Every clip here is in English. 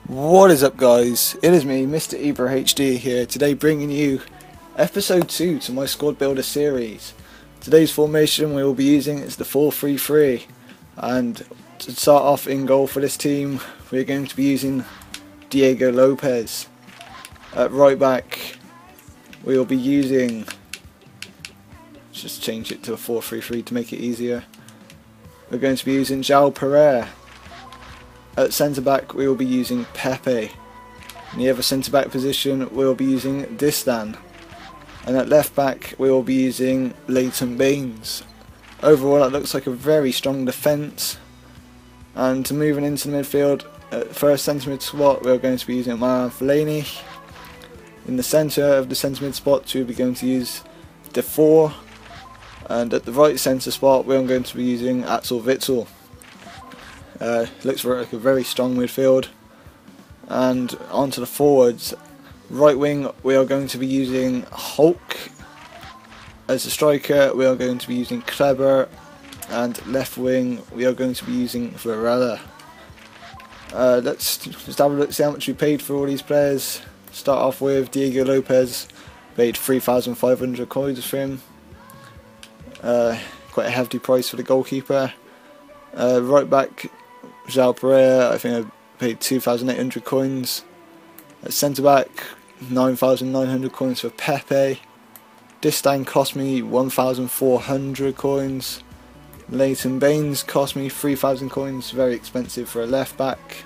What is up, guys? It is me, Mr. Ibra HD here, today bringing you episode 2 to my squad builder series. Today's formation we will be using is the 4-3-3, and to start off in goal for this team we're going to be using Diego Lopez. At right back we will be using, just change it to a 4-3-3 to make it easier, we're going to be using João Pereira. At centre back we will be using Pepe. In the other centre back position we will be using Distan. And at left back we will be using Leighton Baines. Overall it looks like a very strong defence. And to moving into the midfield, at first centre mid spot we are going to be using Maran Fellaini. In the centre of the centre mid spot we will be going to use Defour. And at the right centre spot we are going to be using Axel Witsel. Looks like a very strong midfield. And onto the forwards. Right wing we are going to be using Hulk. As a striker we are going to be using Kleber. And left wing we are going to be using Varela. Let's just have a look, see how much we paid for all these players. Start off with Diego Lopez. Paid 3,500 coins for him. Quite a hefty price for the goalkeeper. Right back João Pereira, I think I paid 2,800 coins. At centre back, 9,900 coins for Pepe. Distan cost me 1,400 coins. Leighton Baines cost me 3,000 coins, very expensive for a left back.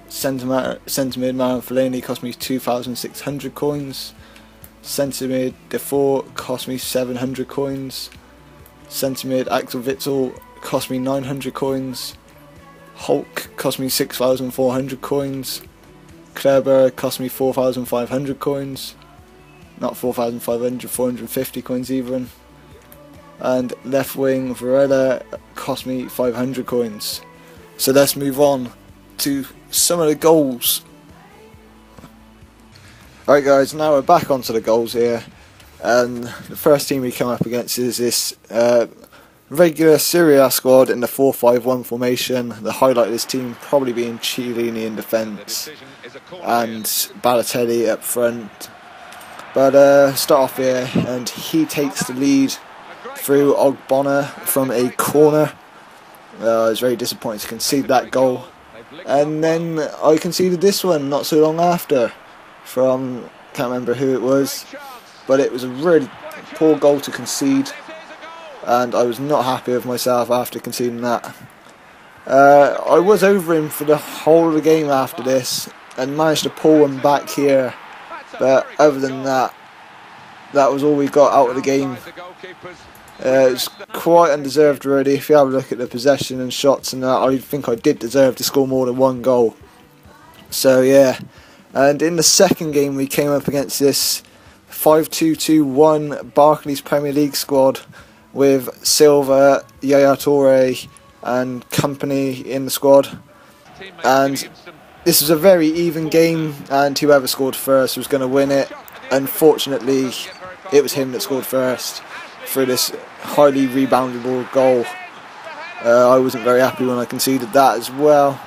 Centre mid Maran Fellaini cost me 2,600 coins. Centre mid Defour cost me 700 coins. Centre mid Axel Witsel cost me 900 coins. Hulk cost me 6,400 coins. Kleber cost me 4,500 coins. Not 4,500, 450 coins even. And left wing Varela cost me 500 coins. So let's move on to some of the goals. Alright guys, now we're back onto the goals here. And the first team we come up against is this regular Serie A squad in the 4-5-1 formation. The highlight of this team probably being Chiellini in defence and Balotelli up front. But start off here, and he takes the lead through Ogbonna from a corner. I was very disappointed to concede that goal. And then I conceded this one not so long after from, can't remember who it was, but it was a really poor goal to concede. And I was not happy with myself after conceding that. I was over him for the whole of the game after this and managed to pull him back here, but other than that, that was all we got out of the game. It was quite undeserved really. If you have a look at the possession and shots and that, I think I did deserve to score more than one goal. So yeah, and in the second game we came up against this 5-2-2-1 Barclays Premier League squad with Silva, Yaya Toure and company in the squad. And this was a very even game, and whoever scored first was going to win it. Unfortunately, it was him that scored first through this highly reboundable goal. I wasn't very happy when I conceded that as well,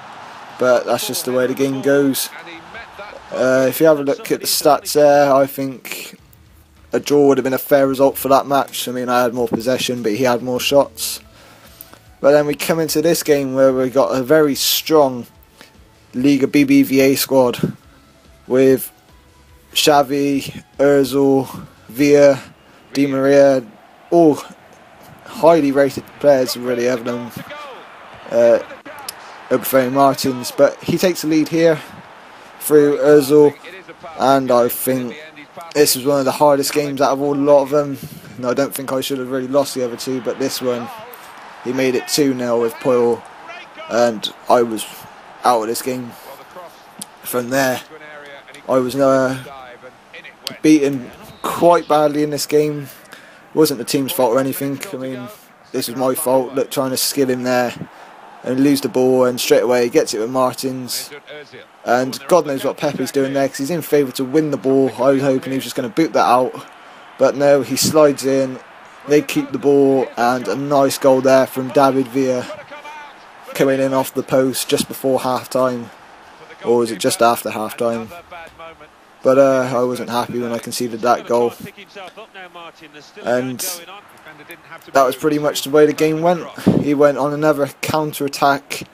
but that's just the way the game goes. If you have a look at the stats there, I think a draw would have been a fair result for that match. I mean, I had more possession, but he had more shots. But then we come into this game where we got a very strong Liga BBVA squad with Xavi, Ozil, Villa, Di Maria, all highly rated players, really, other than Obafemi Martins. But he takes the lead here through Ozil, and I think this was one of the hardest games out of a lot of them. And I don't think I should have really lost the other two, but this one, he made it 2-0 with Poyle, and I was out of this game. From there, I was beaten quite badly in this game. It wasn't the team's fault or anything. I mean, this was my fault. Look, trying to skill him there and lose the ball, and straight away he gets it with Martins. And God knows what Pepe's doing there, because he's in favour to win the ball. I was hoping he was just going to boot that out, but no, he slides in, they keep the ball, and a nice goal there from David Villa coming in off the post just before half time. or was it just after half time? But I wasn't happy when I conceded that goal, and that was pretty much the way the game went. He went on another counter-attack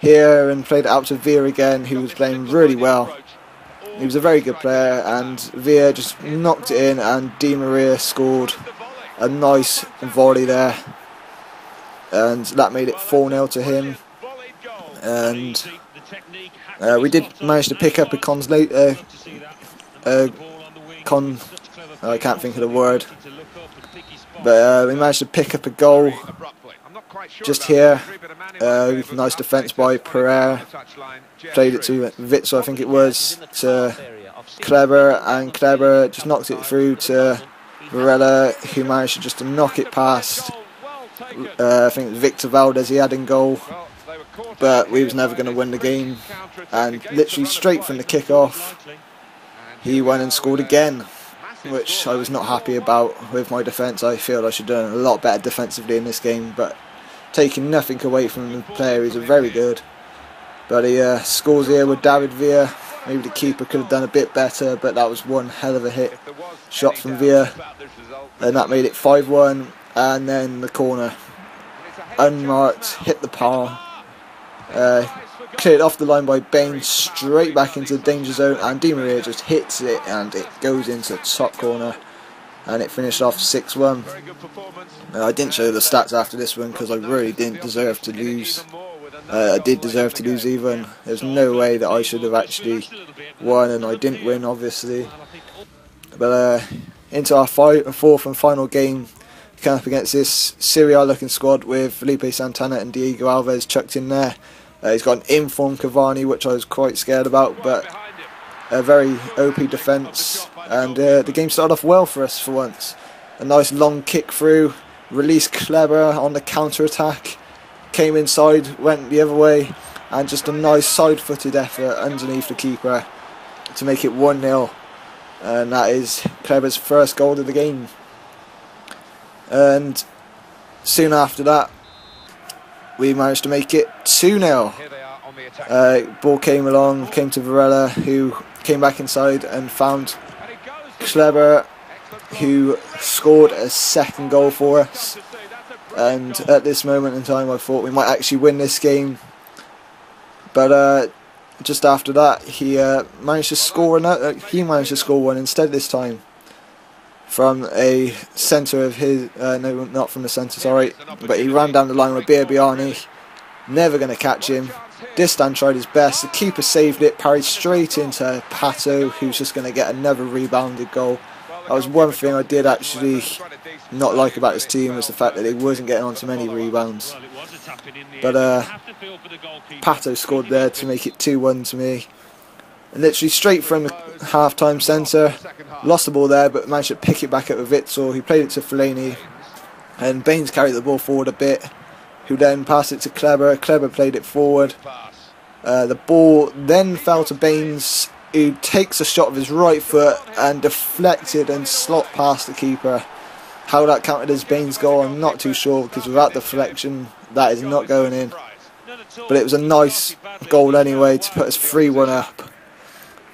here and played it out to Villa again, who was playing really well. He was a very good player, and Villa just knocked it in, and Di Maria scored a nice volley there, and that made it 4-0 to him. And we did manage to pick up a I can't think of the word, but we managed to pick up a goal just here. Nice defence by Pereira, played it to Witzel, I think it was, to Kleber, and Kleber just knocked it through to Varela, who managed to just to knock it past I think it was Victor Valdez he had in goal, but we was never going to win the game, and literally straight from the kick-off he went and scored again, which I was not happy about with my defence. I feel I should have done a lot better defensively in this game, but taking nothing away from the player, he's very good. But he scores here with David Villa. Maybe the keeper could have done a bit better, but that was one hell of a hit shot from Villa, and that made it 5-1. And then the corner, unmarked, hit the palm, cleared off the line by Baines, straight back into the danger zone, and Di Maria just hits it and it goes into the top corner, and it finished off 6-1. I didn't show the stats after this one because I really didn't deserve to lose. I did deserve to lose even. There's no way that I should have actually won, and I didn't win obviously. But into our fourth and final game, coming up against this Serie A looking squad with Felipe Santana and Diego Alves chucked in there. He's got an informed Cavani, which I was quite scared about, but a very OP defence, and the game started off well for us for once. A nice long kick through, released Kleber on the counter-attack, came inside, went the other way, and just a nice side-footed effort underneath the keeper to make it 1-0, and that is Kleber's first goal of the game. And soon after that we managed to make it 2-0. Ball came along, came to Varela, who came back inside and found Kleber, who scored a second goal for us. And at this moment in time I thought we might actually win this game, but just after that he managed to score one instead this time, from a centre of his, no, not from the centre, sorry, but he ran down the line with Biabiani, never going to catch him. Distan tried his best, the keeper saved it, parried straight into Pato, who's just going to get another rebounded goal. That was one thing I did actually not like about his team, was the fact that he wasn't getting onto many rebounds. But Pato scored there to make it 2-1 to me. And literally straight from the half-time centre, lost the ball there, but managed to pick it back up with Witzel, who played it to Fellaini, and Baines carried the ball forward a bit, who then passed it to Kleber. Kleber played it forward. The ball then fell to Baines, who takes a shot with his right foot and deflected and slot past the keeper. How that counted as Baines' goal, I'm not too sure, because without deflection, that is not going in. But it was a nice goal anyway to put us 3-1 up.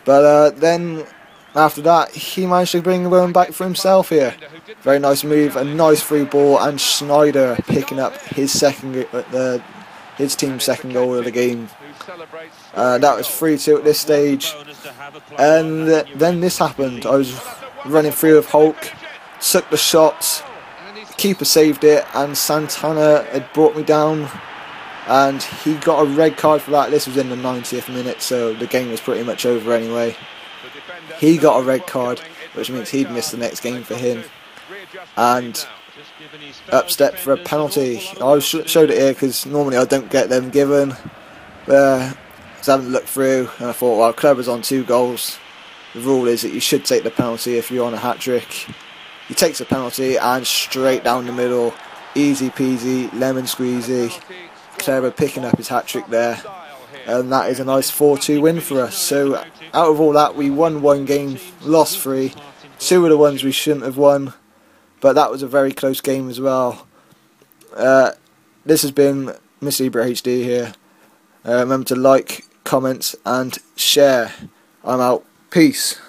But then, after that, he managed to bring the one back for himself here. Very nice move, a nice free ball, and Schneider picking up his his team's second goal of the game. That was 3-2 at this stage. And then this happened. I was running through with Hulk, took the shots, keeper saved it, and Santana had brought me down, and he got a red card for that. This was in the 90th minute, so the game was pretty much over anyway. He got a red card, which means he'd miss the next game for him, and upstep for a penalty. I showed it here because normally I don't get them given, but I was having to look through, and I thought, well, Kleber's on 2 goals. The rule is that you should take the penalty if you're on a hat-trick. He takes a penalty and straight down the middle, easy peasy, lemon squeezy. Kleber picking up his hat-trick there, and that is a nice 4-2 win for us. So out of all that, we won 1 game, lost 3. 2 of the ones we shouldn't have won, but that was a very close game as well. This has been Mr. Ibra HD here. Remember to like, comments and share. I'm out. Peace.